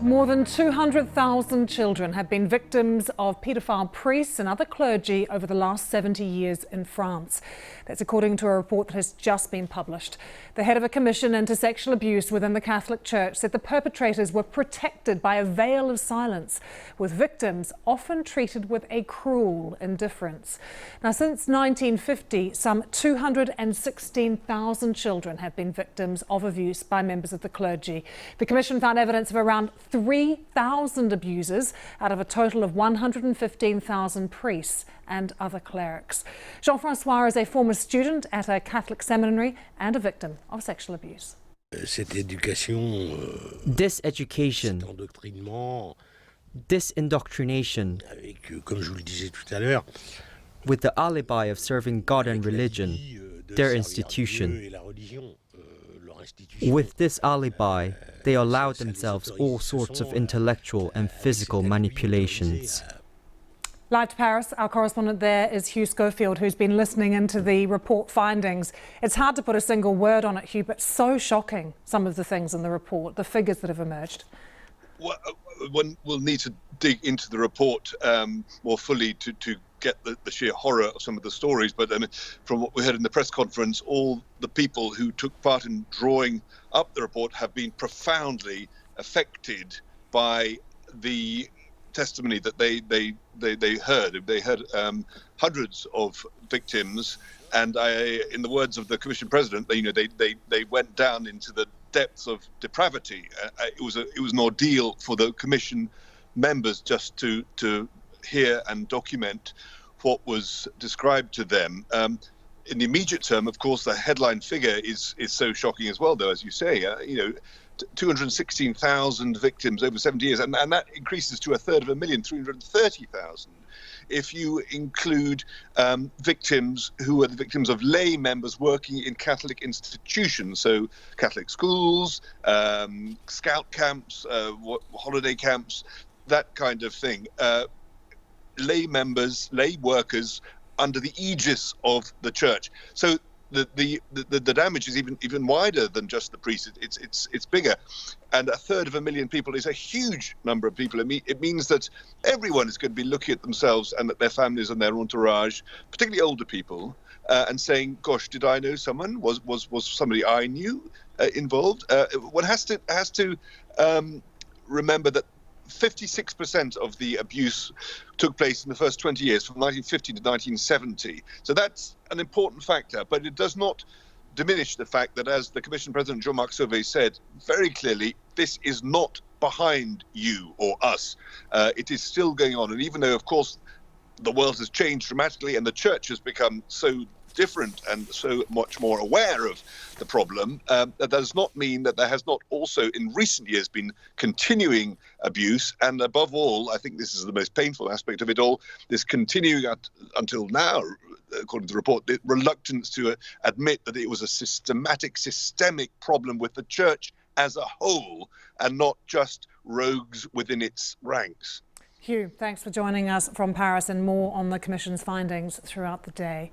More than 200,000 children have been victims of paedophile priests and other clergy over the last 70 years in France. That's according to a report that has just been published. The head of a commission into sexual abuse within the Catholic Church said the perpetrators were protected by a veil of silence, with victims often treated with a cruel indifference. Now, since 1950, some 216,000 children have been victims of abuse by members of the clergy. The commission found evidence of around 3,000 abusers out of a total of 115,000 priests and other clerics. Jean-Francois is a former student at a Catholic seminary and a victim of sexual abuse. This education, this indoctrination, with the alibi of serving God and religion, their institution. With this alibi, they allowed themselves all sorts of intellectual and physical manipulations. Live to Paris, our correspondent there is Hugh Schofield, who's been listening into the report findings. It's hard to put a single word on it, Hugh, but so shocking, some of the things in the report, the figures that have emerged. Well, one will need to dig into the report more fully to get the sheer horror of some of the stories. But from what we heard in the press conference, all the people who took part in drawing up the report have been profoundly affected by the testimony that they heard. They heard hundreds of victims, and in the words of the Commission President, they went down into the depths of depravity. It was an ordeal for the Commission members just to hear and document what was described to them. In the immediate term, of course, the headline figure is so shocking as well, though, as you say. 216,000 victims over 70 years, and that increases to 1/3 330,000 if you include victims who are the victims of lay members working in Catholic institutions, so Catholic schools, scout camps, holiday camps, that kind of thing. Lay members, lay workers under the aegis of the church. So the damage is even wider than just the priests. It's bigger, and 1/3 people is a huge number of people. It means that everyone is going to be looking at themselves and at their families and their entourage, particularly older people, and saying, "Gosh, did I know someone? Was somebody I knew involved?" One has to remember that 56% of the abuse took place in the first 20 years, from 1950 to 1970. So that's an important factor, but it does not diminish the fact that, as the Commission President Jean-Marc Sauvé said very clearly, this is not behind you or us. It is still going on. And even though, of course, the world has changed dramatically and the church has become so different and so much more aware of the problem, that does not mean that there has not also in recent years been continuing abuse. And above all, I think this is the most painful aspect of it all, this continuing until now, according to the report, the reluctance to admit that it was a systemic problem with the church as a whole and not just rogues within its ranks. Hugh, thanks for joining us from Paris, and more on the Commission's findings throughout the day.